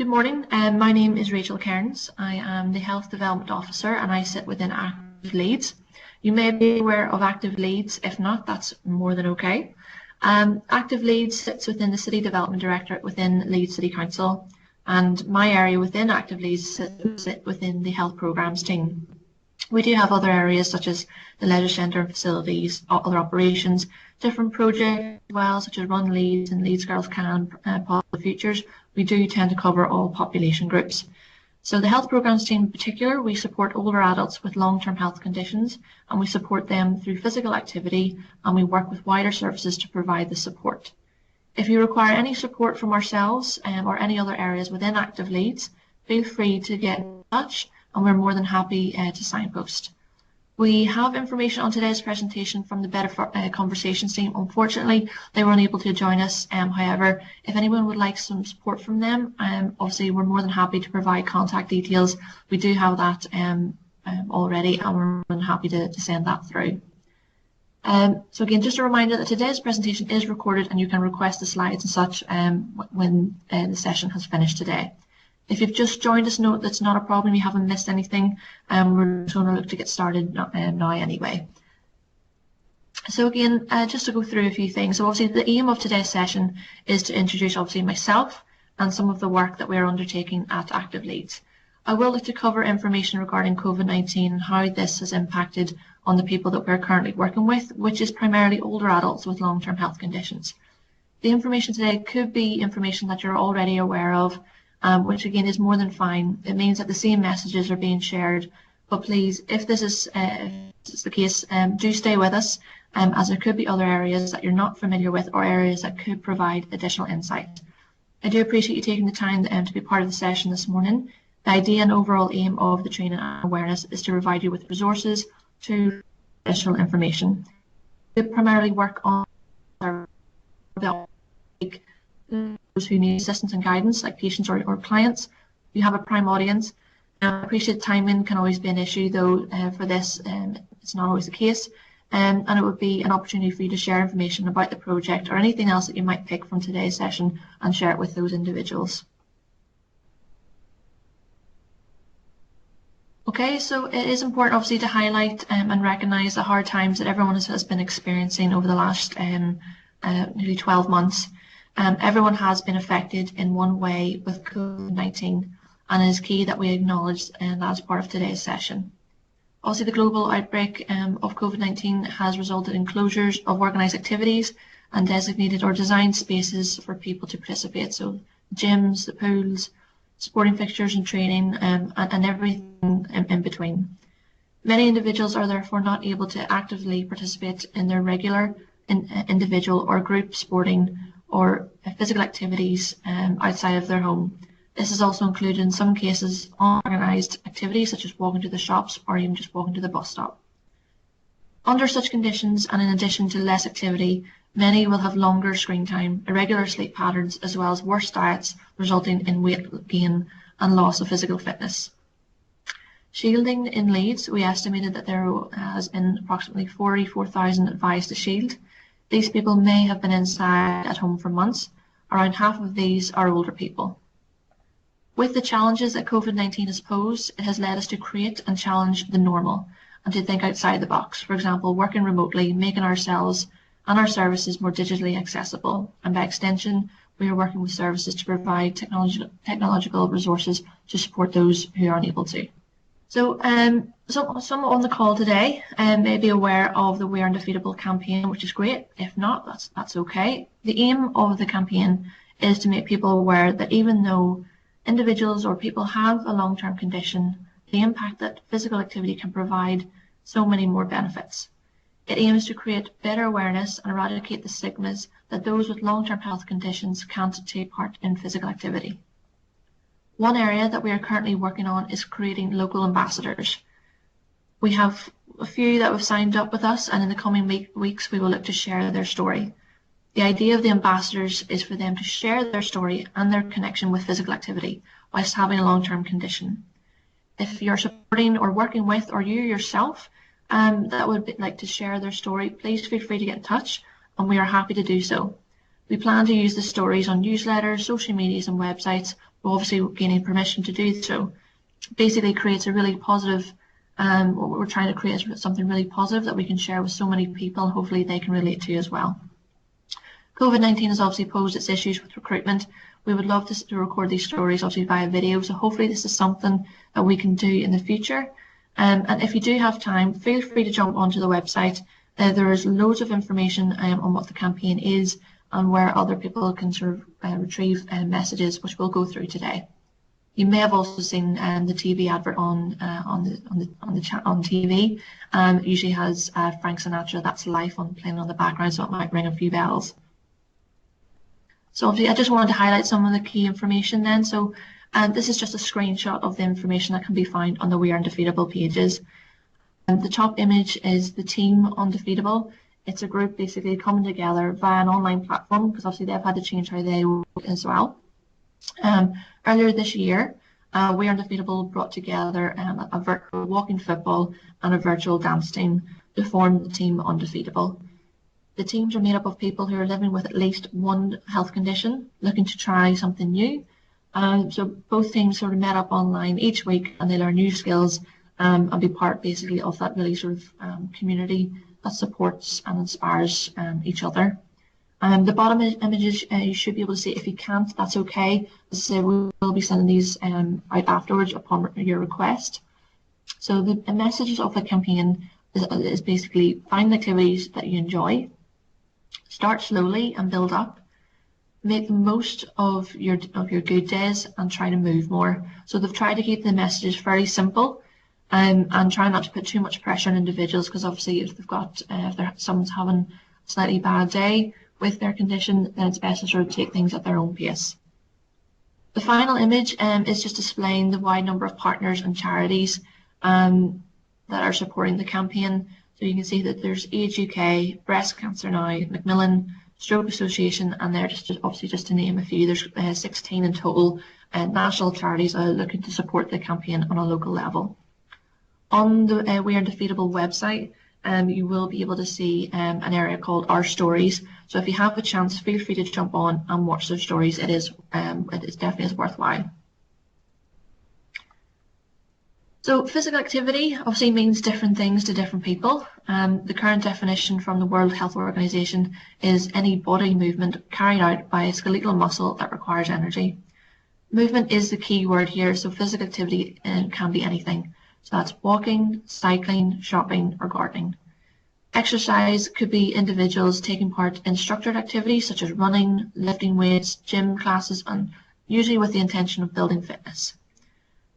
Good morning. My name is Rachel Cairns. I am the Health Development Officer and I sit within Active Leeds. You may be aware of Active Leeds. If not, that's more than okay. Active Leeds sits within the City Development Directorate within Leeds City Council, and my area within Active Leeds sits within the Health Programmes team. We do have other areas such as the leisure centre and facilities, other operations, different projects as well, such as Run Leeds and Leeds Girls Can, Positive Futures. We do tend to cover all population groups. So the health programmes team in particular, we support older adults with long-term health conditions, and we support them through physical activity, and we work with wider services to provide the support. If you require any support from ourselves or any other areas within Active Leeds, feel free to get in touch, and we're more than happy to signpost. We have information on today's presentation from the Better Conversations team. Unfortunately, they were unable to join us. However, if anyone would like some support from them, obviously we're more than happy to provide contact details. We do have that already, and we're more than happy to send that through. So again, just a reminder that today's presentation is recorded and you can request the slides and such when the session has finished today. If you've just joined us, note that's not a problem, you haven't missed anything. We're just going to look to get started now anyway. So again, just to go through a few things. So obviously the aim of today's session is to introduce obviously myself and some of the work that we're undertaking at Active Leeds. I will look to cover information regarding COVID-19 and how this has impacted on the people that we're currently working with, which is primarily older adults with long-term health conditions. The information today could be information that you're already aware of, which again is more than fine. It means that the same messages are being shared, but please, if this is the case, do stay with us, as there could be other areas that you're not familiar with or areas that could provide additional insight. I do appreciate you taking the time to be part of the session this morning. The idea and overall aim of the training and awareness is to provide you with resources to additional information. We primarily work on those who need assistance and guidance, like patients or clients. You have a prime audience. I appreciate timing can always be an issue, though for this it's not always the case, and it would be an opportunity for you to share information about the project or anything else that you might pick from today's session and share it with those individuals. Okay, so it is important obviously to highlight and recognise the hard times that everyone has been experiencing over the last nearly 12 months. Everyone has been affected in one way with COVID-19, and it is key that we acknowledge that as part of today's session. Also, the global outbreak of COVID-19 has resulted in closures of organised activities and designated or designed spaces for people to participate, so gyms, the pools, sporting fixtures and training, and everything in between. Many individuals are therefore not able to actively participate in their regular individual or group sporting or physical activities outside of their home. This is also included in some cases unorganised activities such as walking to the shops or even just walking to the bus stop. Under such conditions, and in addition to less activity, many will have longer screen time, irregular sleep patterns, as well as worse diets, resulting in weight gain and loss of physical fitness. Shielding in Leeds, we estimated that there has been approximately 44,000 advised to shield. These people may have been inside at home for months. Around half of these are older people. With the challenges that COVID-19 has posed, it has led us to create and challenge the normal and to think outside the box. For example, working remotely, making ourselves and our services more digitally accessible. And by extension, we are working with services to provide technological resources to support those who are unable to. So some on the call today may be aware of the We Are Undefeatable campaign, which is great. If not, that's okay. The aim of the campaign is to make people aware that even though individuals or people have a long-term condition, the impact that physical activity can provide so many more benefits. It aims to create better awareness and eradicate the stigmas that those with long-term health conditions can't take part in physical activity. One area that we are currently working on is creating local ambassadors. We have a few that have signed up with us, and in the coming weeks we will look to share their story. The idea of the ambassadors is for them to share their story and their connection with physical activity whilst having a long-term condition. If you're supporting or working with, or you yourself that would like to share their story, please feel free to get in touch, and we are happy to do so. We plan to use the stories on newsletters, social medias and websites, obviously gaining permission to do so. Basically creates a really positive, what we're trying to create is something really positive that we can share with so many people, and hopefully they can relate to as well. COVID-19 has obviously posed its issues with recruitment. We would love to record these stories obviously via video, so hopefully this is something that we can do in the future. And if you do have time, feel free to jump onto the website. There is loads of information on what the campaign is and where other people can sort of retrieve messages, which we'll go through today. You may have also seen the TV advert on TV. It usually has Frank Sinatra, That's Life, playing on the background, so it might ring a few bells. So obviously I just wanted to highlight some of the key information then. So this is just a screenshot of the information that can be found on the We Are Undefeatable pages. The top image is the team Undefeatable. It's a group basically coming together via an online platform, because obviously they've had to change how they work as well. Earlier this year, We Are Undefeatable brought together a virtual walking football and a virtual dance team to form the team Undefeatable. The teams are made up of people who are living with at least one health condition, looking to try something new. So both teams sort of met up online each week, and they learn new skills and be part basically of that really sort of community that supports and inspires each other. The bottom images you should be able to see. If you can't, that's okay. As I say, we will be sending these out afterwards upon your request. So the messages of the campaign is basically find activities that you enjoy, start slowly and build up, make the most of your good days, and try to move more. So they've tried to keep the messages very simple and try not to put too much pressure on individuals, because obviously if they've got someone's having a slightly bad day with their condition, then it's best to sort of take things at their own pace. The final image is just displaying the wide number of partners and charities that are supporting the campaign. So you can see that there's Age UK, Breast Cancer Now, Macmillan, Stroke Association, and they're obviously just to name a few. There's 16 in total national charities looking to support the campaign on a local level. On the We Are Undefeatable website, you will be able to see an area called Our Stories. So if you have a chance, feel free to jump on and watch their stories. It is definitely worthwhile. So physical activity obviously means different things to different people. The current definition from the World Health Organization is any body movement carried out by a skeletal muscle that requires energy. Movement is the key word here, so physical activity can be anything. So that's walking, cycling, shopping, or gardening. Exercise could be individuals taking part in structured activities such as running, lifting weights, gym classes, and usually with the intention of building fitness.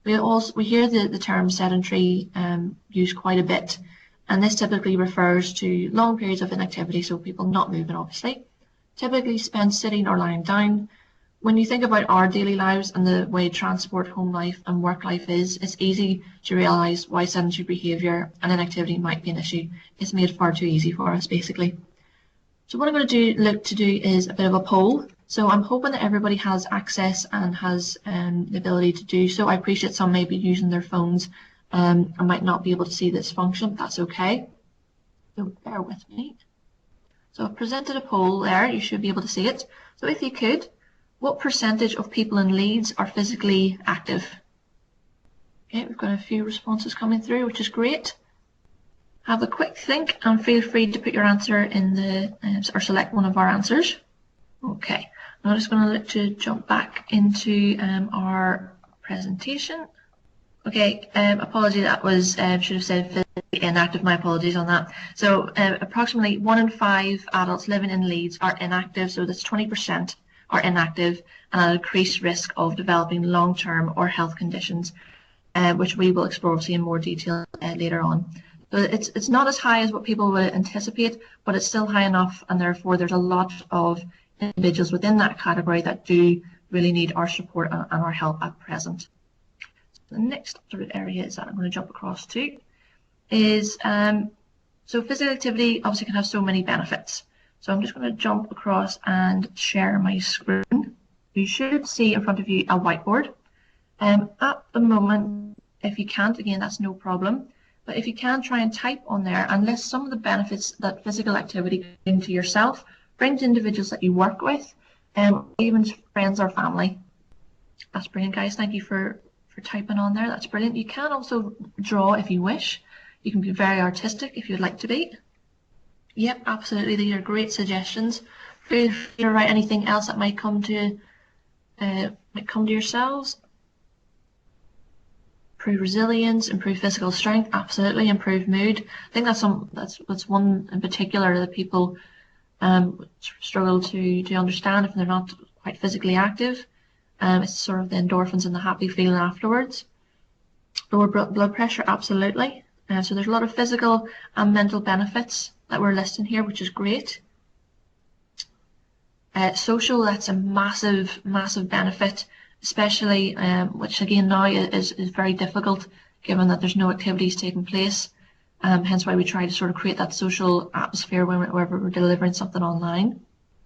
We hear the term sedentary used quite a bit, and this typically refers to long periods of inactivity, so people not moving obviously, typically spent sitting or lying down. When you think about our daily lives and the way transport, home life and work life is, it's easy to realise why sedentary behaviour and inactivity might be an issue. It's made far too easy for us basically. So what I'm going to look to do is a bit of a poll. So I'm hoping that everybody has access and has the ability to do so. I appreciate some may be using their phones and might not be able to see this function, but that's okay. So bear with me. So I've presented a poll there, you should be able to see it. So if you could, what percentage of people in Leeds are physically active? Okay, we've got a few responses coming through, which is great. Have a quick think and feel free to put your answer in the, or select one of our answers. Okay, I'm just going to look to jump back into our presentation. Okay, apology, that was, should have said physically inactive, my apologies on that. So approximately 1 in 5 adults living in Leeds are inactive, so that's 20% are inactive and at increased risk of developing long-term or health conditions, which we will explore obviously in more detail later on. So it's not as high as what people would anticipate, but it's still high enough, and therefore there's a lot of individuals within that category that do really need our support and our help at present. The next sort of area is that I'm going to jump across to is, so physical activity obviously can have so many benefits. So I'm just going to jump across and share my screen. You should see in front of you a whiteboard. At the moment, if you can't, again, that's no problem. But if you can, try and type on there and list some of the benefits that physical activity brings to yourself, brings to individuals that you work with, even friends or family. That's brilliant, guys. Thank you for typing on there. That's brilliant. You can also draw if you wish. You can be very artistic if you'd like to be. Yep, absolutely. These are great suggestions. Feel free to write anything else that might come to yourselves. Improve resilience, improve physical strength, absolutely. Improve mood. I think that's one in particular that people struggle to understand if they're not quite physically active. It's sort of the endorphins and the happy feeling afterwards. Lower blood pressure, absolutely. So there's a lot of physical and mental benefits that we're listing here, which is great. Social, that's a massive benefit, especially which again now is very difficult given that there's no activities taking place. Hence why we try to sort of create that social atmosphere whenever we're delivering something online,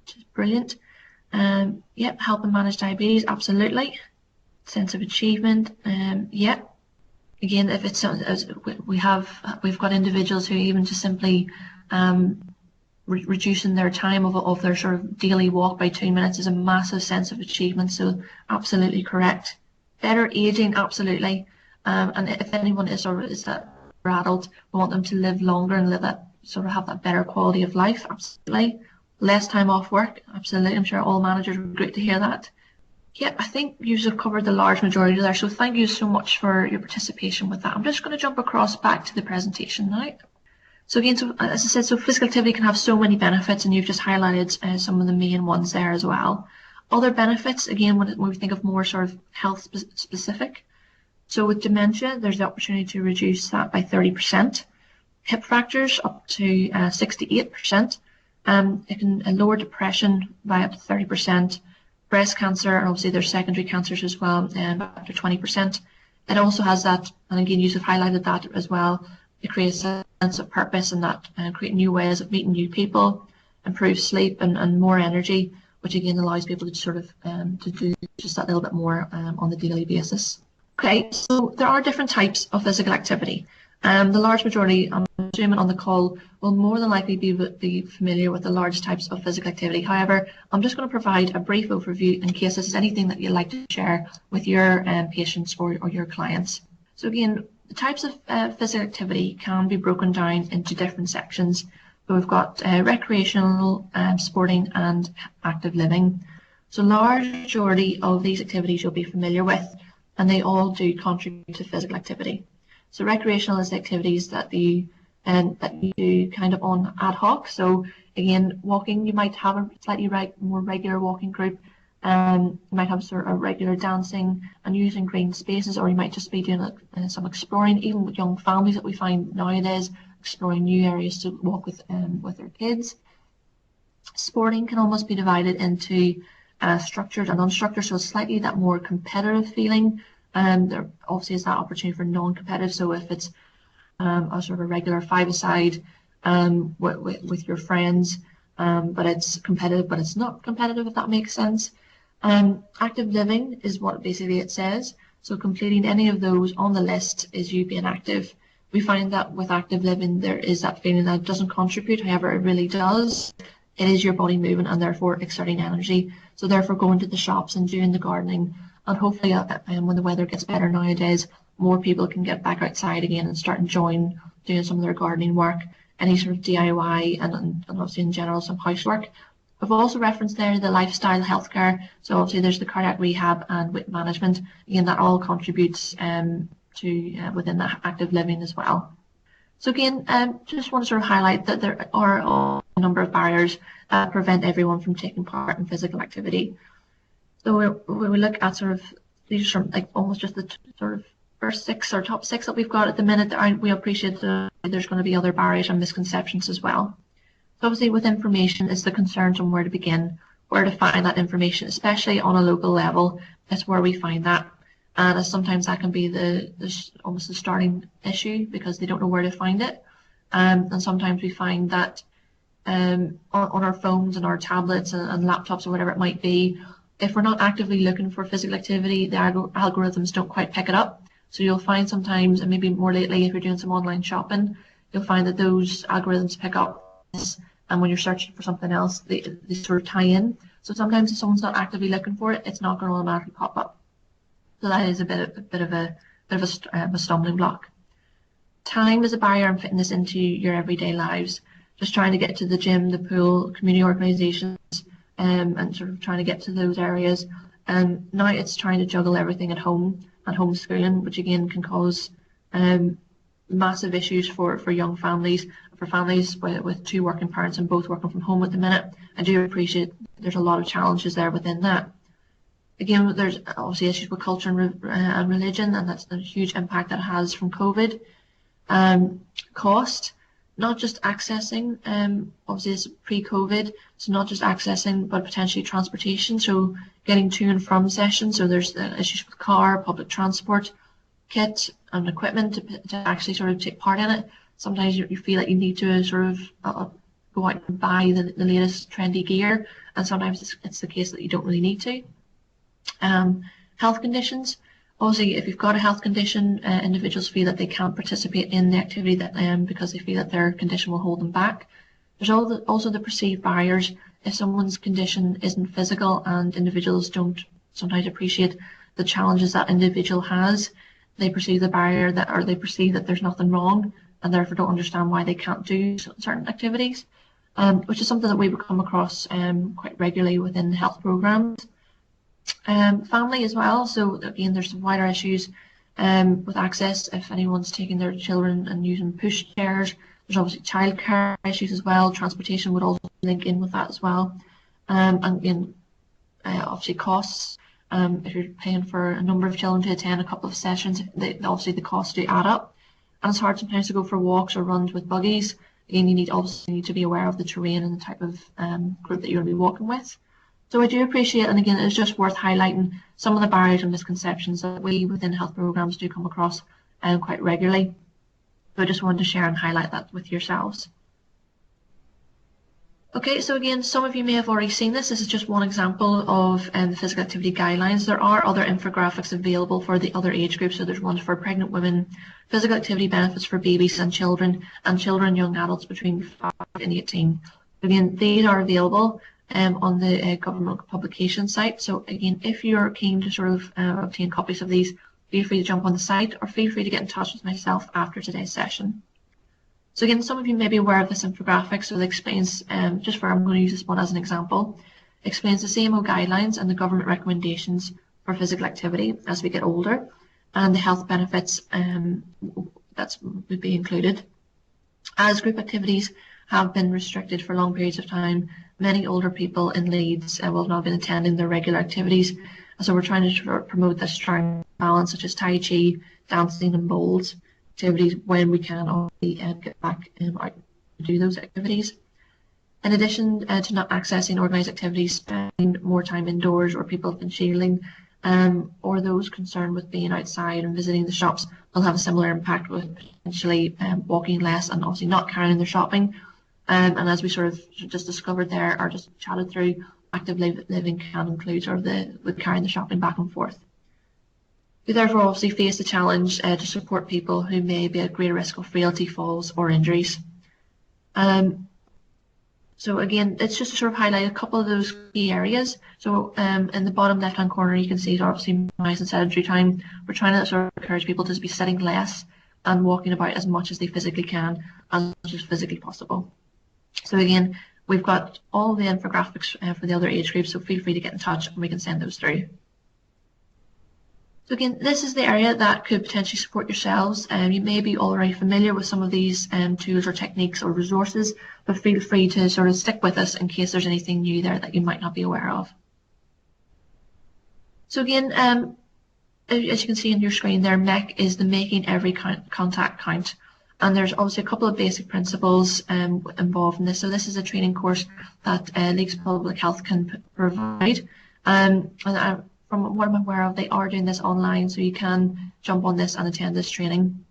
which is brilliant. Yep, help and manage diabetes, absolutely. Sense of achievement, yep. Again, if it's we've got individuals who even just simply reducing their time of their sort of daily walk by 2 minutes is a massive sense of achievement. So absolutely correct. Better aging, absolutely. And if anyone is that adult, we want them to live longer and have that better quality of life, absolutely. Less time off work, absolutely. I'm sure all managers would be great to hear that. Yeah, I think you've covered the large majority there, so thank you so much for your participation with that. I'm just going to jump across back to the presentation now. So again, as I said, so physical activity can have so many benefits, and you've just highlighted some of the main ones there as well. Other benefits, again, when we think of more sort of health specific. So with dementia, there's the opportunity to reduce that by 30%. Hip fractures up to 68%. It can lower depression by up to 30%. Breast cancer, and obviously there's secondary cancers as well, up to 20%. It also has that, and again, you have highlighted that as well. It creates a sense of purpose and that create new ways of meeting new people, improve sleep and more energy, which again allows people to sort of to do just that little bit more on the daily basis. Okay, so there are different types of physical activity. The large majority, I'm assuming on the call, will more than likely be familiar with the large types of physical activity. However, I'm just going to provide a brief overview in case this is anything that you'd like to share with your patients or your clients. So again, the types of physical activity can be broken down into different sections. So we've got recreational, sporting and active living. So large majority of these activities you'll be familiar with, and they all do contribute to physical activity. So recreational is the activities that you do kind of on ad hoc. So again, walking, you might have a slightly more regular walking group. You might have sort of regular dancing and using green spaces, or you might just be doing some exploring, even with young families that we find nowadays, exploring new areas to walk with their kids. Sporting can almost be divided into structured and unstructured, so slightly that more competitive feeling. There obviously is that opportunity for non-competitive. So if it's a sort of regular five-a-side with your friends, but it's competitive, but it's not competitive, if that makes sense. Active living is what basically it says. So completing any of those on the list is you being active. We find that with active living, there is that feeling that it doesn't contribute. However, it really does. It is your body moving and therefore exerting energy. So therefore going to the shops and doing the gardening, and hopefully when the weather gets better nowadays, more people can get back outside again and start enjoying doing some of their gardening work, any sort of DIY and obviously in general some housework. I've also referenced there the lifestyle healthcare. So obviously there's the cardiac rehab and weight management. Again, that all contributes to within that active living as well. So again, just want to sort of highlight that there are a number of barriers that prevent everyone from taking part in physical activity. So when we look at sort of these are like almost just the sort of first six or top six that we've got at the minute, we appreciate that there's going to be other barriers and misconceptions as well. So obviously with information, it's the concerns on where to begin, where to find that information, especially on a local level. That's where we find that. And sometimes that can be almost the starting issue because they don't know where to find it. And sometimes we find that on our phones and our tablets and laptops or whatever it might be, if we're not actively looking for physical activity, the algorithms don't quite pick it up. So you'll find sometimes, and maybe more lately if you're doing some online shopping, you'll find that those algorithms pick up this, and when you're searching for something else, they sort of tie in. So sometimes if someone's not actively looking for it, it's not going to automatically pop up. So that is a bit of a stumbling block. Time is a barrier in fitting this into your everyday lives. Just trying to get to the gym, the pool, community organisations, and sort of trying to get to those areas. And now it's trying to juggle everything at home and homeschooling, which again can cause massive issues for young families, for families with two working parents and both working from home at the minute. I do appreciate there's a lot of challenges there within that. Again, there's obviously issues with culture and religion, and that's the huge impact that it has from COVID. Cost, not just accessing, obviously it's pre-COVID, so not just accessing, but potentially transportation, so getting to and from sessions. So there's the issues with car, public transport, kit and equipment to actually sort of take part in it. Sometimes you feel like you need to sort of go out and buy the latest trendy gear, and sometimes it's the case that you don't really need to. Health conditions. Obviously, if you've got a health condition, individuals feel that they can't participate in the activity that because they feel that their condition will hold them back. There's also the perceived barriers. If someone's condition isn't physical and individuals don't sometimes appreciate the challenges that individual has, they perceive the barrier or they perceive that there's nothing wrong and therefore don't understand why they can't do certain activities, which is something that we would come across quite regularly within health programs. Family as well, so again there's some wider issues with access. If anyone's taking their children and using push chairs, there's obviously childcare issues as well. Transportation would also link in with that as well, and again obviously costs. If you're paying for a number of children to attend a couple of sessions, obviously the costs do add up, and it's hard sometimes to go for walks or runs with buggies. Again, you need to be aware of the terrain and the type of group that you're going to be walking with. So I do appreciate, and again, it's just worth highlighting some of the barriers and misconceptions that we within health programs do come across quite regularly. So I just wanted to share and highlight that with yourselves. Okay, so again, some of you may have already seen this. This is just one example of the physical activity guidelines. There are other infographics available for the other age groups. So there's one for pregnant women, physical activity benefits for babies and children young adults between 5 and 18. Again, these are available on the government publication site. So again, if you're keen to sort of obtain copies of these, feel free to jump on the site or feel free to get in touch with myself after today's session. So again, some of you may be aware of this infographic, so it explains, I'm going to use this one as an example, explains the CMO guidelines and the government recommendations for physical activity as we get older, and the health benefits that would be included. As group activities have been restricted for long periods of time, many older people in Leeds will have not been attending their regular activities. So we're trying to promote this strong balance, such as Tai Chi, dancing and bowls activities when we can get back out to do those activities. In addition to not accessing organised activities, spending more time indoors, or people have been shielding, or those concerned with being outside and visiting the shops will have a similar impact with potentially walking less and obviously not carrying their shopping. And as we sort of just discovered there, or just chatted through, active living can include sort of with carrying the shopping back and forth. We therefore obviously face the challenge to support people who may be at greater risk of frailty, falls or injuries. So again, it's just to sort of highlight a couple of those key areas. So in the bottom left hand corner you can see obviously minimize and sedentary time. We're trying to sort of encourage people to be sitting less and walking about as much as they physically can, as much as physically possible. So again, we've got all the infographics for the other age groups, so feel free to get in touch and we can send those through. So again, this is the area that could potentially support yourselves. You may be already familiar with some of these tools or techniques or resources, but feel free to sort of stick with us in case there's anything new there that you might not be aware of. So again, as you can see on your screen there, MEC is the making every contact count. And there's obviously a couple of basic principles involved in this. So this is a training course that Leeds Public Health can provide. From what I'm aware of, they are doing this online, so you can jump on this and attend this training.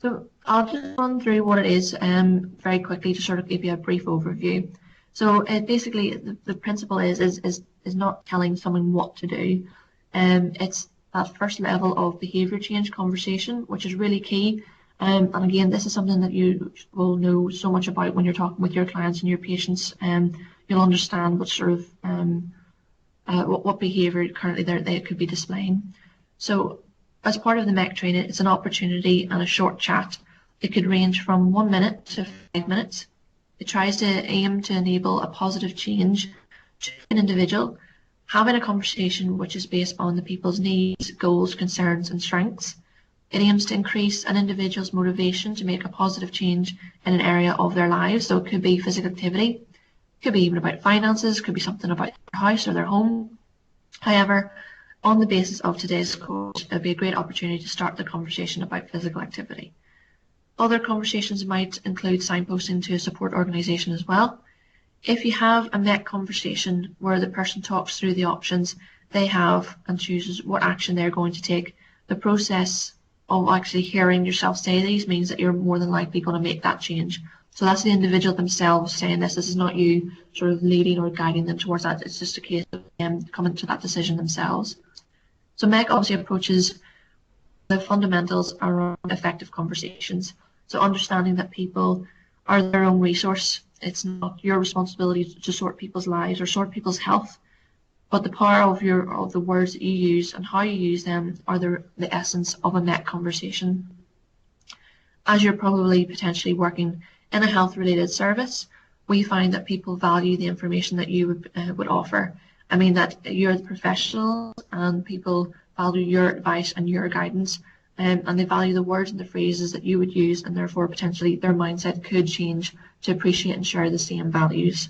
So I'll just run through what it is very quickly to sort of give you a brief overview. So basically, the principle is not telling someone what to do. It's that first level of behaviour change conversation, which is really key. And again, this is something that you will know so much about when you're talking with your clients and your patients. You'll understand what sort of what behaviour currently they could be displaying. So as part of the MEC training, it's an opportunity and a short chat. It could range from 1 minute to 5 minutes. It tries to aim to enable a positive change to an individual, having a conversation which is based on the people's needs, goals, concerns, and strengths. It aims to increase an individual's motivation to make a positive change in an area of their lives. So it could be physical activity, could be even about finances, could be something about their house or their home. However, on the basis of today's course, it would be a great opportunity to start the conversation about physical activity. Other conversations might include signposting to a support organisation as well. If you have a MEC conversation where the person talks through the options they have and chooses what action they're going to take, the process of actually hearing yourself say these means that you're more than likely going to make that change. So that's the individual themselves saying this. This is not you sort of leading or guiding them towards that. It's just a case of them coming to that decision themselves. So MEC obviously approaches the fundamentals around effective conversations. So understanding that people are their own resource. It's not your responsibility to sort people's lives or sort people's health, but the power of the words that you use and how you use them are the essence of a MEC conversation. As you're probably potentially working in a health-related service, we find that people value the information that you would offer. I mean that you're the professional and people value your advice and your guidance, and they value the words and the phrases that you would use, and therefore potentially their mindset could change to appreciate and share the same values.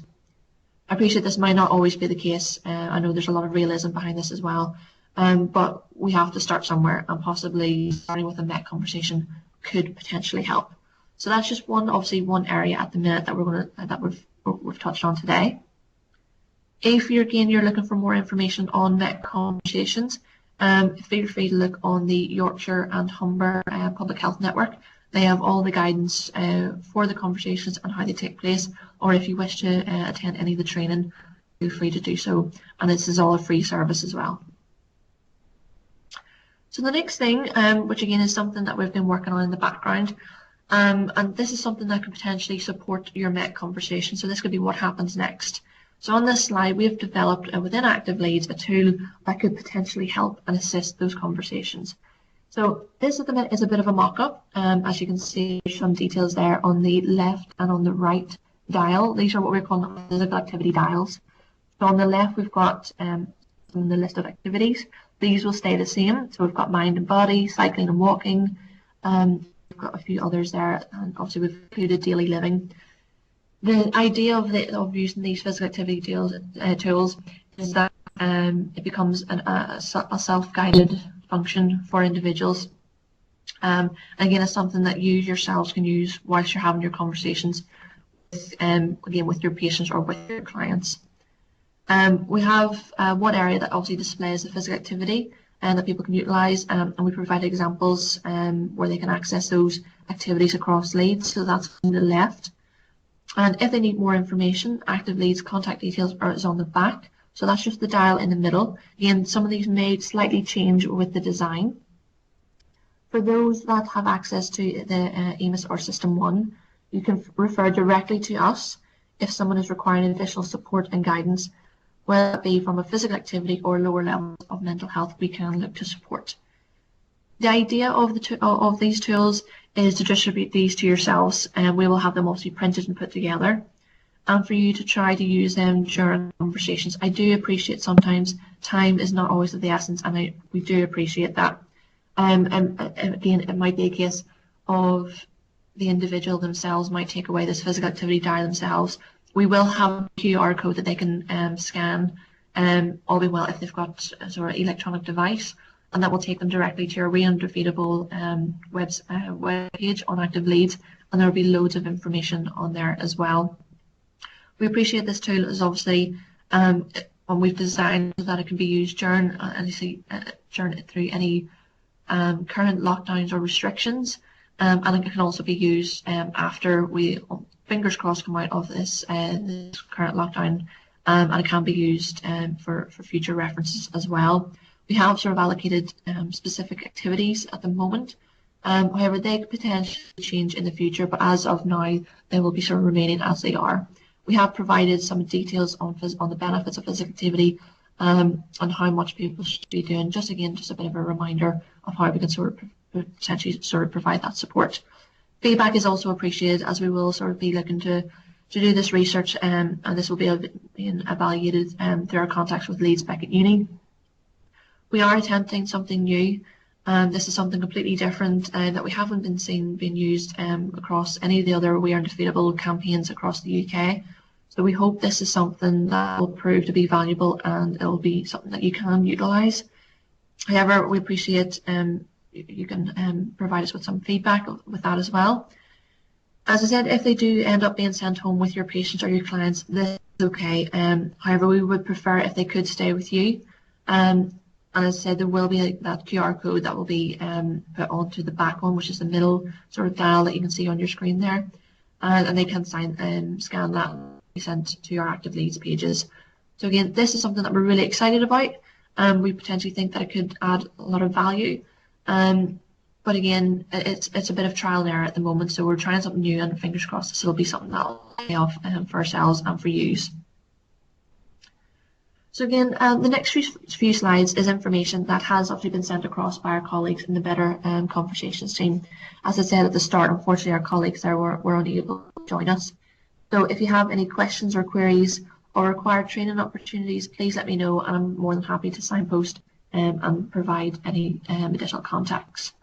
I appreciate this might not always be the case. I know there's a lot of realism behind this as well, but we have to start somewhere, and possibly starting with a MEC conversation could potentially help. So that's just obviously one area at the minute that we've touched on today. If you're looking for more information on MEC conversations, feel free to look on the Yorkshire and Humber Public Health Network. They have all the guidance for the conversations and how they take place, or if you wish to attend any of the training, feel free to do so. And this is all a free service as well. So the next thing, which again is something that we've been working on in the background, and this is something that could potentially support your MEC conversation. So this could be what happens next. So on this slide, we have developed within Active Leeds a tool that could potentially help and assist those conversations. So this at the minute is a bit of a mock-up. As you can see, there's some details there on the left and on the right dial. These are what we're calling physical activity dials. So on the left, we've got the list of activities. These will stay the same. So we've got mind and body, cycling and walking. We've got a few others there, and obviously we've included daily living. The idea of using these physical activity tools is that it becomes a self-guided function for individuals. Again, it's something that you yourselves can use whilst you're having your conversations with, again, with your patients or with your clients. We have one area that obviously displays the physical activity and that people can utilise, and we provide examples where they can access those activities across Leeds. So that's on the left. And if they need more information, Active Leeds contact details is on the back. So that's just the dial in the middle. Again, some of these may slightly change with the design. For those that have access to the EMIS or System 1, you can refer directly to us if someone is requiring additional support and guidance, whether it be from a physical activity or lower levels of mental health. We can look to support. The idea of these tools is to distribute these to yourselves, and we will have them obviously printed and put together, and for you to try to use them during conversations. I do appreciate sometimes time is not always of the essence, and we do appreciate that. And again, it might be a case of the individual themselves might take away this physical activity dial themselves. We will have a QR code that they can scan, all being well, if they've got a sort of electronic device, and that will take them directly to your We Are Undefeatable web page on Active Leeds, and there will be loads of information on there as well. We appreciate this tool is obviously when we've designed so that it can be used during through any current lockdowns or restrictions, and it can also be used after we, fingers crossed, come out of this current lockdown, and it can be used for future references as well. We have sort of allocated specific activities at the moment. However, they could potentially change in the future, but as of now, they will be sort of remaining as they are. We have provided some details on the benefits of physical activity and how much people should be doing. Just a bit of a reminder of how we can sort of potentially sort of provide that support. Feedback is also appreciated, as we will sort of be looking to do this research, and this will be being evaluated through our contacts with Leeds Beckett Uni. We are attempting something new. This is something completely different that we haven't been seen being used across any of the other We Are Undefeatable campaigns across the UK. So we hope this is something that will prove to be valuable, and it will be something that you can utilise. However, we appreciate you can provide us with some feedback with that as well. As I said, if they do end up being sent home with your patients or your clients, this is okay. However, we would prefer if they could stay with you. And as I said, there will be that QR code that will be put onto the back one, which is the middle sort of dial that you can see on your screen there. And they can scan that and be sent to your active Leeds pages. So again, this is something that we're really excited about. We potentially think that it could add a lot of value. But again, it's a bit of trial and error at the moment, so we're trying something new, and fingers crossed this will be something that will pay off for ourselves and for you. So again, the next few slides is information that has obviously been sent across by our colleagues in the Better Conversations team. As I said at the start, unfortunately our colleagues there were unable to join us. So if you have any questions or queries or require training opportunities, please let me know, and I'm more than happy to signpost and provide any additional contacts.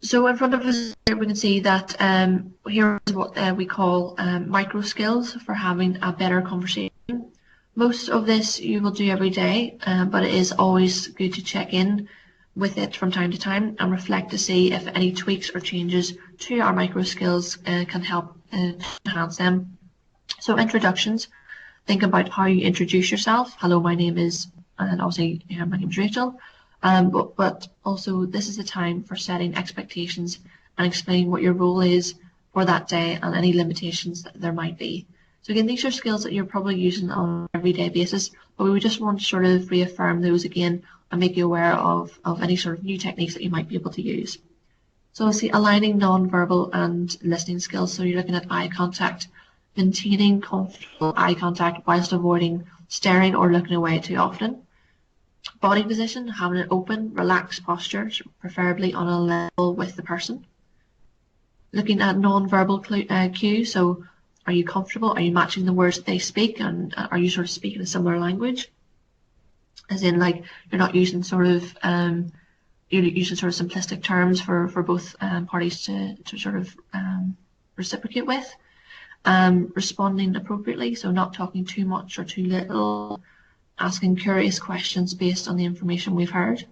So in front of us here we can see that here is what we call micro skills for having a better conversation. Most of this you will do every day, but it is always good to check in with it from time to time and reflect to see if any tweaks or changes to our micro skills can help enhance them. So introductions, think about how you introduce yourself. Hello, my name is, and obviously my name is Rachel. But also this is the time for setting expectations and explaining what your role is for that day and any limitations that there might be. So again, these are skills that you're probably using on an everyday basis, but we would just want to sort of reaffirm those again and make you aware of any sort of new techniques that you might be able to use. So see, aligning non-verbal and listening skills. So you're looking at eye contact, maintaining comfortable eye contact whilst avoiding staring or looking away too often. Body position, having an open, relaxed posture, preferably on a level with the person. Looking at non-verbal cues, so are you comfortable? Are you matching the words that they speak, and are you sort of speaking a similar language? As in, like, you're not using sort of simplistic terms for both parties to sort of reciprocate with. Responding appropriately, so not talking too much or too little. Asking curious questions based on the information we've heard.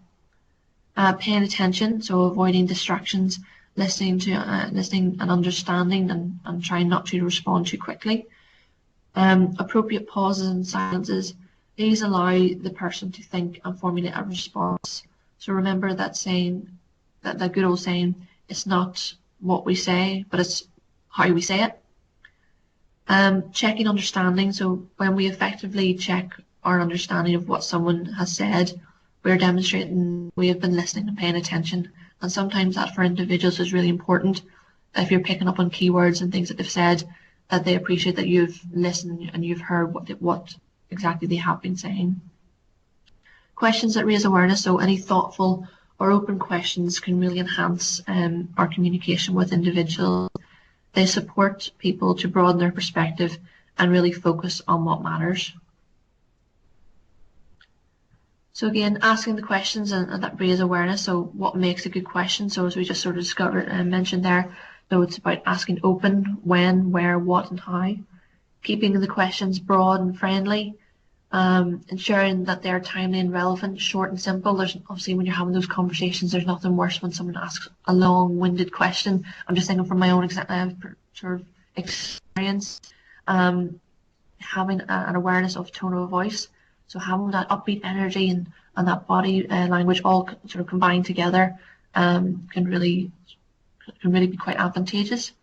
Paying attention, so avoiding distractions, listening and understanding, and trying not to respond too quickly. Appropriate pauses and silences, these allow the person to think and formulate a response. So remember that saying, that good old saying, it's not what we say, but it's how we say it. Checking understanding, so when we effectively check our understanding of what someone has said, we're demonstrating we have been listening and paying attention. And sometimes that for individuals is really important. If you're picking up on keywords and things that they've said, that they appreciate that you've listened and you've heard what exactly they have been saying. Questions that raise awareness, so any thoughtful or open questions can really enhance our communication with individuals. They support people to broaden their perspective and really focus on what matters. So again, asking the questions and that raise awareness. So what makes a good question? So as we just sort of discovered and mentioned there, so it's about asking open, when, where, what, and how. Keeping the questions broad and friendly. Ensuring that they're timely and relevant, short and simple. There's obviously, when you're having those conversations, there's nothing worse when someone asks a long-winded question. I'm just thinking from my own sort of experience, having an awareness of tone of voice. So having that upbeat energy and that body language all sort of combined together can really be quite advantageous.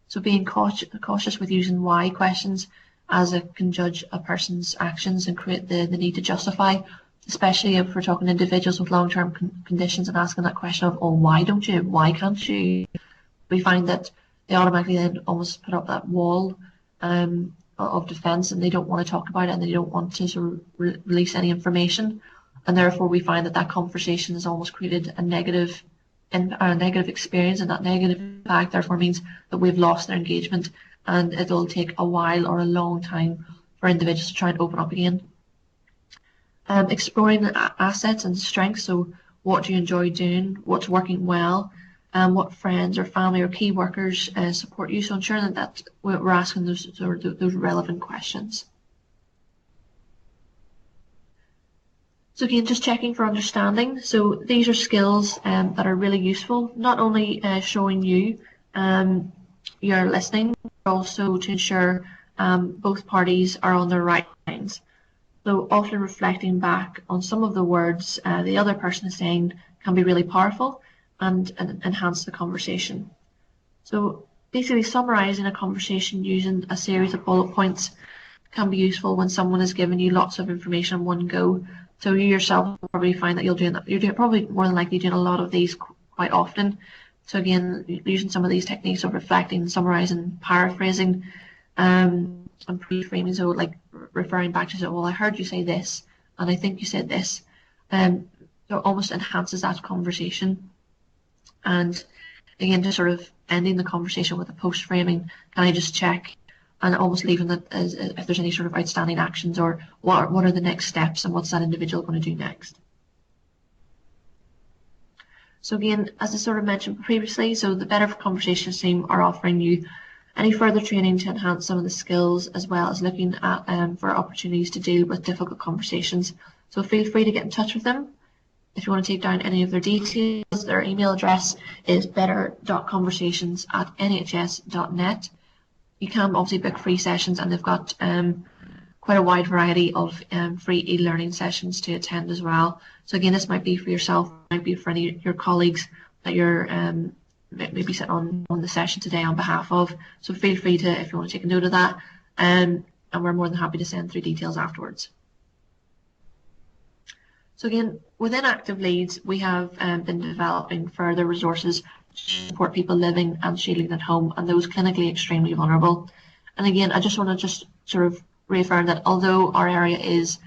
So being cautious with using why questions, as it can judge a person's actions and create the need to justify, especially if we're talking individuals with long-term conditions and asking that question of, oh, why don't you? Why can't you? We find that they automatically then almost put up that wall of defense, and they don't want to talk about it, and they don't want to sort of release any information, and therefore we find that conversation has almost created a negative experience, and that negative impact therefore means that we've lost their engagement, and it'll take a while or a long time for individuals to try and open up again. Exploring assets and strengths. So what do you enjoy doing? What's working well? What friends or family or key workers support you? So ensuring that we're asking those relevant questions. So again, just checking for understanding. So these are skills that are really useful, not only showing you you're listening, but also to ensure both parties are on their right lines. So often reflecting back on some of the words the other person is saying can be really powerful and enhance the conversation. So basically summarising a conversation using a series of bullet points can be useful when someone is giving you lots of information in one go. So you yourself will probably find that you're probably more than likely doing a lot of these quite often. So again, using some of these techniques of reflecting, summarising, paraphrasing, and pre-framing, so like referring back to say, well, I heard you say this, and I think you said this, so it almost enhances that conversation. And again, just sort of ending the conversation with a post-framing, can I just check, and almost leaving that as if there's any sort of outstanding actions, or what are the next steps, and what's that individual going to do next. So again, as I sort of mentioned previously, so the Better Conversations team are offering you any further training to enhance some of the skills, as well as looking at for opportunities to deal with difficult conversations. So feel free to get in touch with them. If you want to take down any of their details, their email address is better.conversations@nhs.net. You can obviously book free sessions, and they've got quite a wide variety of free e-learning sessions to attend as well. So again, this might be for yourself, might be for any of your colleagues that you're maybe sitting on the session today on behalf of. So feel free to, if you want to take a note of that, and we're more than happy to send through details afterwards. So again, within Active Leeds, we have been developing further resources to support people living and shielding at home, and those clinically extremely vulnerable. And again, I just want to sort of reaffirm that although our area is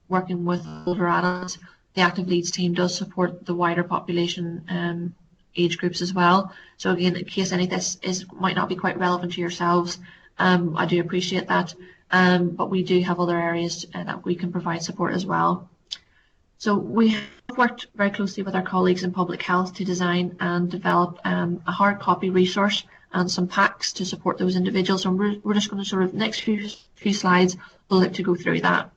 working with older adults, the Active Leeds team does support the wider population age groups as well. So again, in case any of this might not be quite relevant to yourselves, I do appreciate that, but we do have other areas that we can provide support as well. So we have worked very closely with our colleagues in public health to design and develop a hard copy resource and some packs to support those individuals. And we're just going to sort of, next few slides, we'll look to go through that.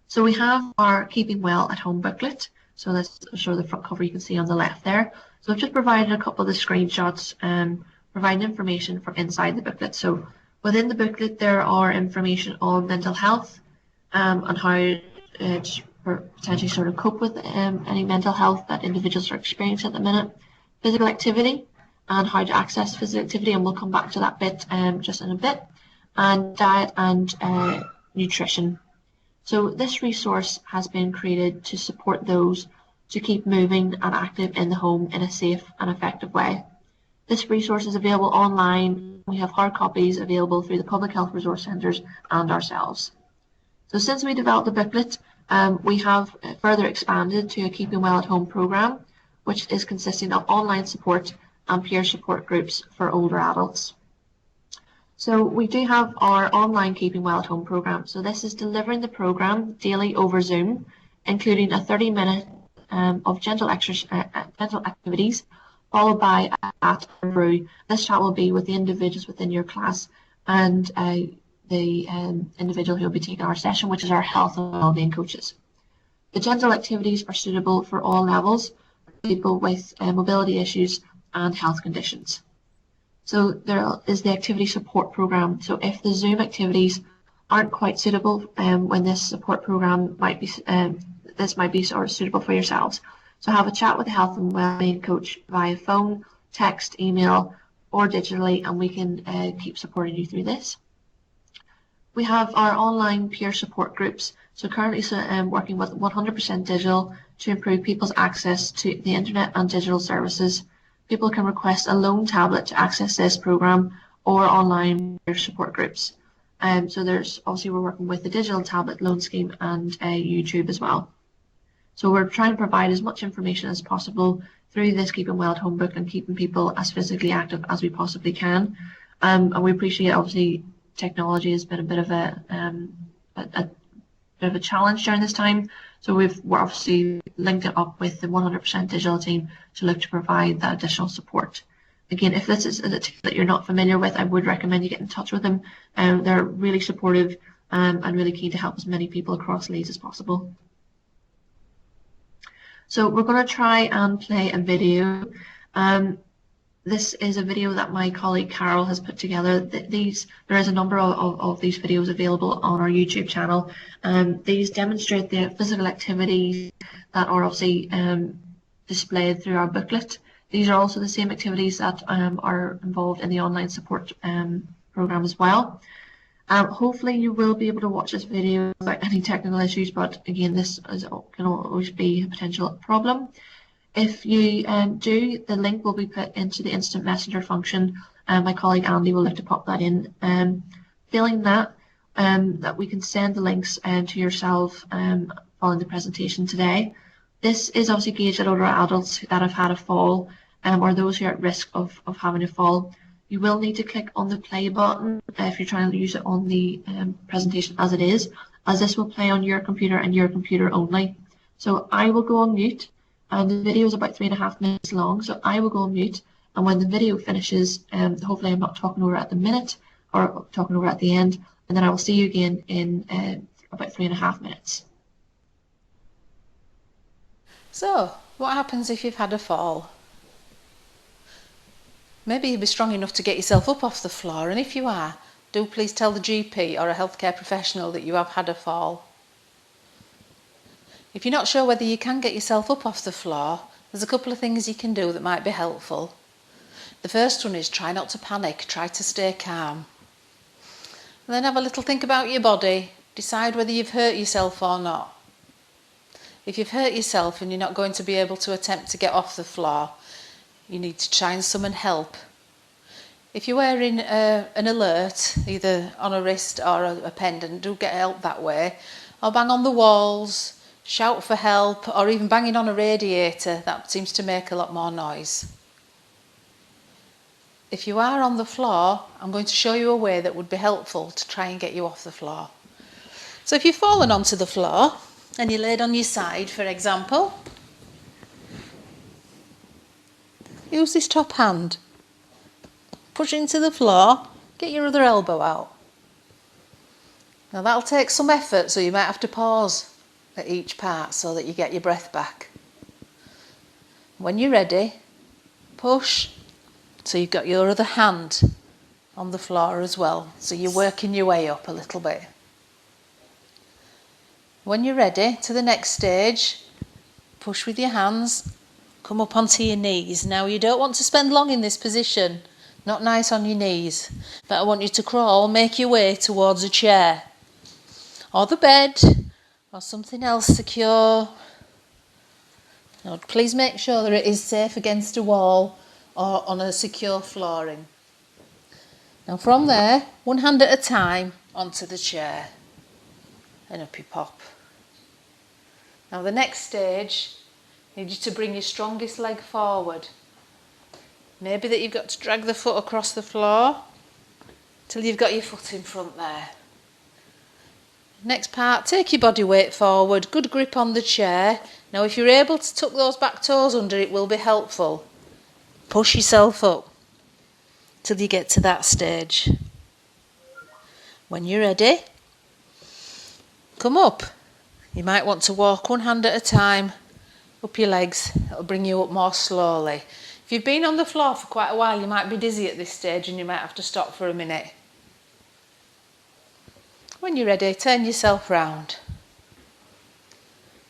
So we have our Keeping Well at Home booklet. So that's sort of the front cover you can see on the left there. So I've just provided a couple of the screenshots providing information from inside the booklet. So within the booklet, there are information on mental health and how to potentially sort of cope with any mental health that individuals are experiencing at the minute, physical activity and how to access physical activity, and we'll come back to that bit just in a bit, and diet and nutrition. So this resource has been created to support those to keep moving and active in the home in a safe and effective way. This resource is available online. We have hard copies available through the public health resource centres and ourselves. So since we developed the booklet, we have further expanded to a Keeping Well at Home programme, which is consisting of online support and peer support groups for older adults. So we do have our online Keeping Well at Home programme. So this is delivering the programme daily over Zoom, including a 30-minute of gentle activities, followed by a chat and brew. This chat will be with the individuals within your class and the individual who will be taking our session, which is our health and wellbeing coaches. The gentle activities are suitable for all levels, people with mobility issues and health conditions. So there is the activity support program. So if the Zoom activities aren't quite suitable, when this support program might be, this might be sort of suitable for yourselves. So have a chat with a health and wellbeing coach via phone, text, email, or digitally, and we can keep supporting you through this. We have our online peer support groups. So currently working with 100% digital to improve people's access to the internet and digital services. People can request a loan tablet to access this program, or online peer support groups. So there's obviously we're working with the digital tablet loan scheme and YouTube as well. So we're trying to provide as much information as possible through this Keeping Well at Home book and keeping people as physically active as we possibly can. And we appreciate obviously technology has been a bit of a challenge during this time. So we're obviously linked it up with the 100% digital team to look to provide that additional support. Again, if this is a team that you're not familiar with, I would recommend you get in touch with them. They're really supportive and really keen to help as many people across Leeds as possible. So we're going to try and play a video. This is a video that my colleague Carol has put together. There is a number of these videos available on our YouTube channel. These demonstrate the physical activities that are obviously displayed through our booklet. These are also the same activities that are involved in the online support program as well. Hopefully you will be able to watch this video without any technical issues, but again, this can always be a potential problem. If you do, the link will be put into the instant messenger function, and my colleague Andy will look to pop that in. Failing that, that we can send the links to yourself following the presentation today. This is obviously gauged at older adults that have had a fall or those who are at risk of having a fall. You will need to click on the play button if you're trying to use it on the presentation as it is, as this will play on your computer and your computer only. So I will go on mute, and the video is about 3.5 minutes long, so I will go on mute, and when the video finishes, hopefully I'm not talking over at the minute or talking over at the end, and then I will see you again in about 3.5 minutes. So, what happens if you've had a fall? Maybe you'll be strong enough to get yourself up off the floor, and if you are, do please tell the GP or a healthcare professional that you have had a fall. If you're not sure whether you can get yourself up off the floor, there's a couple of things you can do that might be helpful. The first one is try not to panic, try to stay calm. And then have a little think about your body, decide whether you've hurt yourself or not. If you've hurt yourself and you're not going to be able to attempt to get off the floor, you need to try and summon help. If you're wearing an alert, either on a wrist or a pendant, do get help that way. Or bang on the walls, shout for help, or even banging on a radiator. That seems to make a lot more noise. If you are on the floor, I'm going to show you a way that would be helpful to try and get you off the floor. So if you've fallen onto the floor and you're laid on your side, for example, use this top hand, push into the floor, get your other elbow out. Now that'll take some effort, so you might have to pause at each part so that you get your breath back. When you're ready, push, so you've got your other hand on the floor as well, so you're working your way up a little bit. When you're ready, to the next stage, push with your hands, come up onto your knees. Now you don't want to spend long in this position, not nice on your knees, but I want you to crawl, make your way towards a chair or the bed or something else secure. Now please make sure that it is safe against a wall or on a secure flooring. Now from there, one hand at a time onto the chair and up you pop. Now the next stage, I need you to bring your strongest leg forward. Maybe that you've got to drag the foot across the floor till you've got your foot in front there. Next part, take your body weight forward, good grip on the chair. Now if you're able to tuck those back toes under, it will be helpful. Push yourself up till you get to that stage. When you're ready, come up. You might want to walk one hand at a time up your legs. It'll bring you up more slowly. If you've been on the floor for quite a while, you might be dizzy at this stage and you might have to stop for a minute. When you're ready, turn yourself round.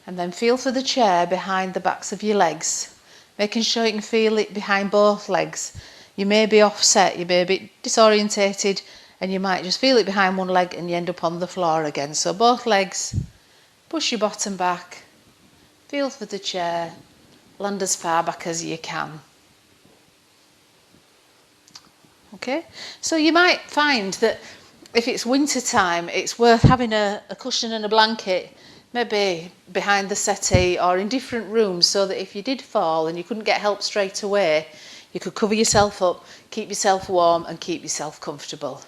And then feel for the chair behind the backs of your legs, making sure you can feel it behind both legs. You may be offset, you may be disorientated, and you might just feel it behind one leg and you end up on the floor again. So both legs, push your bottom back, feel for the chair, land as far back as you can. Okay, so you might find that if it's winter time, it's worth having a cushion and a blanket, maybe behind the settee or in different rooms, so that if you did fall and you couldn't get help straight away, you could cover yourself up, keep yourself warm and keep yourself comfortable.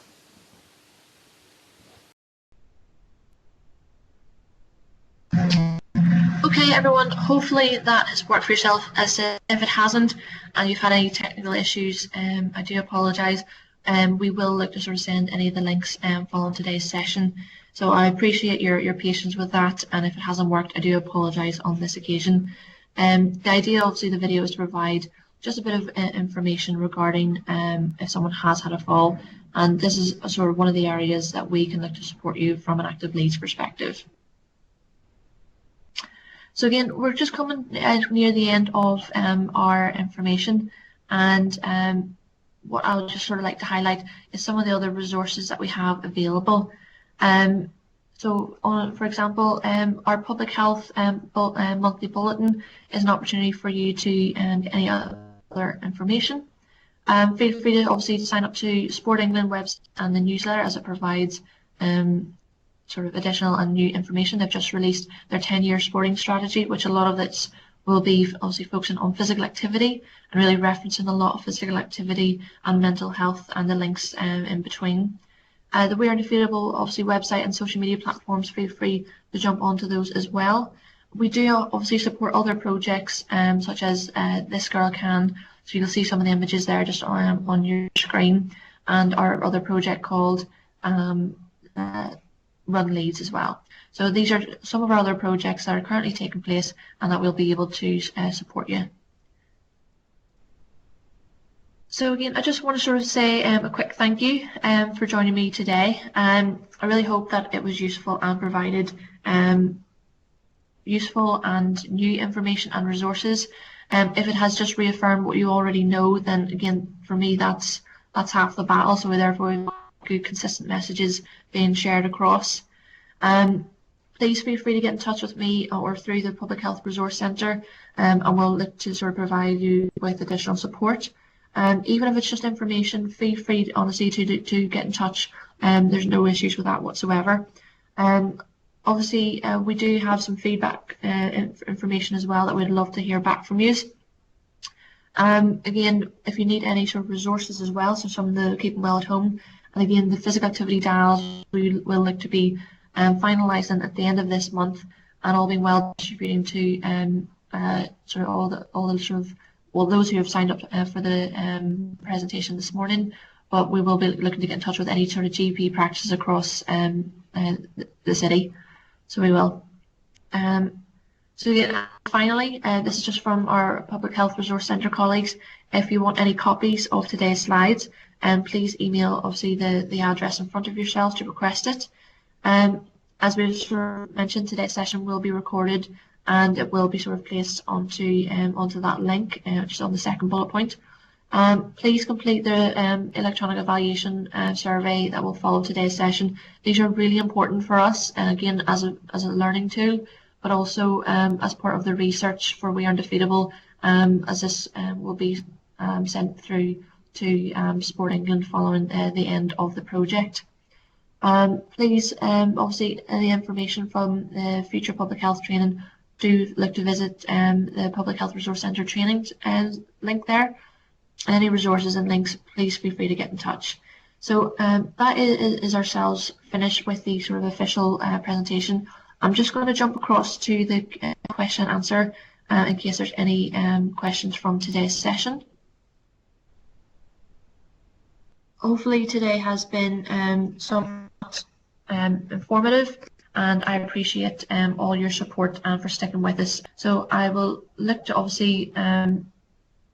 Okay, everyone, hopefully that has worked for yourself. As I said, if it hasn't and you've had any technical issues, I do apologise. We will look to sort of send any of the links following today's session. So I appreciate your patience with that, and if it hasn't worked, I do apologise on this occasion. The idea, obviously, the video is to provide just a bit of information regarding if someone has had a fall, and this is sort of one of the areas that we can look to support you from an Active Leeds perspective. So again, we're just coming near the end of our information, and what I would just sort of like to highlight is some of the other resources that we have available. For example, our public health monthly bulletin is an opportunity for you to get any other information. Feel free to obviously sign up to Sport England website and the newsletter, as it provides sort of additional and new information. They've just released their 10-year sporting strategy, which a lot of this will be obviously focusing on physical activity and really referencing a lot of physical activity and mental health and the links in between. The We Are Undefeatable obviously website and social media platforms, feel free to jump onto those as well. We do obviously support other projects such as This Girl Can, so you'll see some of the images there just on your screen, and our other project called Run Leeds as well. So these are some of our other projects that are currently taking place and that we'll be able to support you. So again, I just want to sort of say a quick thank you for joining me today. I really hope that it was useful and provided useful and new information and resources. If it has just reaffirmed what you already know, then again, for me, that's half the battle. So therefore, we want good, consistent messages being shared across. Please feel free to get in touch with me or through the Public Health Resource Centre, and we'll look to sort of provide you with additional support. Even if it's just information, feel free, honestly, to get in touch. There's no issues with that whatsoever. Obviously, we do have some feedback information as well that we'd love to hear back from you. Again, if you need any sort of resources as well, so some of the Keeping Well at Home, and again, the physical activity dials we will look to be finalising at the end of this month, and all being well distributing to sort of those who have signed up for the presentation this morning. But we will be looking to get in touch with any sort of GP practices across the city. So we will. So yeah, finally, this is just from our Public Health Resource Centre colleagues. If you want any copies of today's slides, please email obviously the address in front of yourselves to request it. As we sort of mentioned, today's session will be recorded and it will be sort of placed onto that link, which is on the second bullet point. Please complete the electronic evaluation survey that will follow today's session. These are really important for us, and again, as a learning tool, but also as part of the research for We Are Undefeatable, as this will be sent through to Sport England following the end of the project. Please, obviously, the information from the future public health training, do look to visit the Public Health Resource Centre training link there. And any resources and links, please feel free to get in touch. So that is ourselves finished with the sort of official presentation. I'm just going to jump across to the question and answer in case there's any questions from today's session. Hopefully today has been somewhat informative, and I appreciate all your support and for sticking with us. So I will look to obviously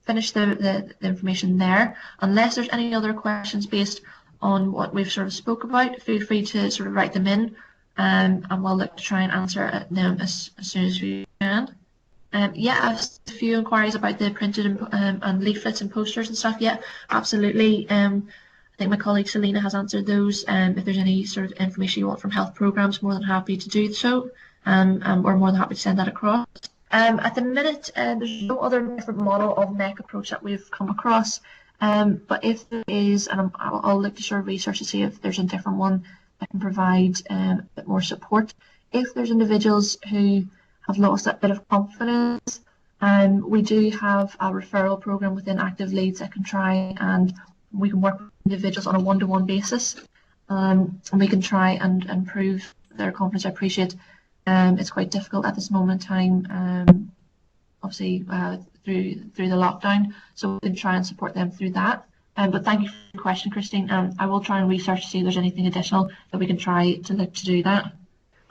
finish the information there. Unless there's any other questions based on what we've sort of spoke about, feel free to sort of write them in, and we'll look to try and answer them as soon as we can. Yeah, I've a few inquiries about the printed and leaflets and posters and stuff. Yeah, absolutely. I think my colleague Selena has answered those. If there's any sort of information you want from health programs, more than happy to do so. We're more than happy to send that across. At the minute, there's no other different model of NEC approach that we've come across. But if there is, and I'll look to sort of research to see if there's a different one that can provide a bit more support. If there's individuals who have lost that bit of confidence, we do have a referral program within Active Leeds that can try, and we can work with individuals on a one-to-one basis, and we can try and improve their confidence. I appreciate it's quite difficult at this moment in time, obviously through the lockdown, so we can try and support them through that. But thank you for the question, Christine. I will try and research to see if there's anything additional that we can try to look to do that.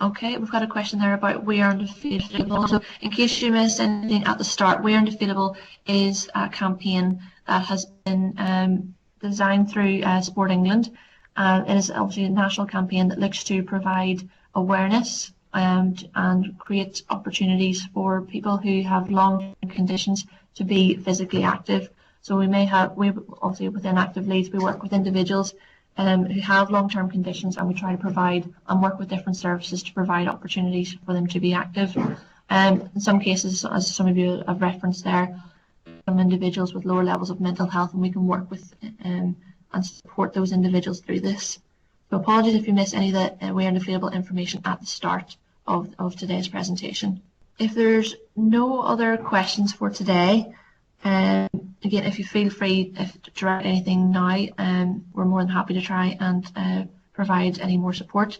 Okay, we've got a question there about We Are Undefeatable. So in case you missed anything at the start, We Are Undefeatable is a campaign that has been designed through Sport England. It is obviously a national campaign that looks to provide awareness and create opportunities for people who have long-term conditions to be physically active. So we obviously within Active Leeds, we work with individuals who have long-term conditions, and we try to provide and work with different services to provide opportunities for them to be active. In some cases, as some of you have referenced there, some individuals with lower levels of mental health, and we can work with and support those individuals through this. So apologies if you missed any of the We Are Undefeatable information at the start of today's presentation. If there's no other questions for today, again, if you feel free to write anything now, we're more than happy to try and provide any more support.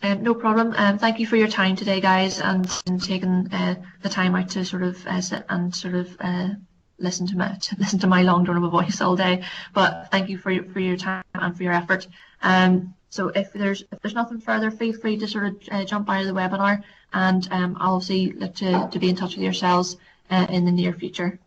No problem. Thank you for your time today, guys, and taking the time out to sort of sit and sort of listen to my long drone of a voice all day. But thank you for your time and for your effort. So if there's nothing further, feel free to sort of jump out of the webinar, and I'll obviously look to be in touch with yourselves in the near future.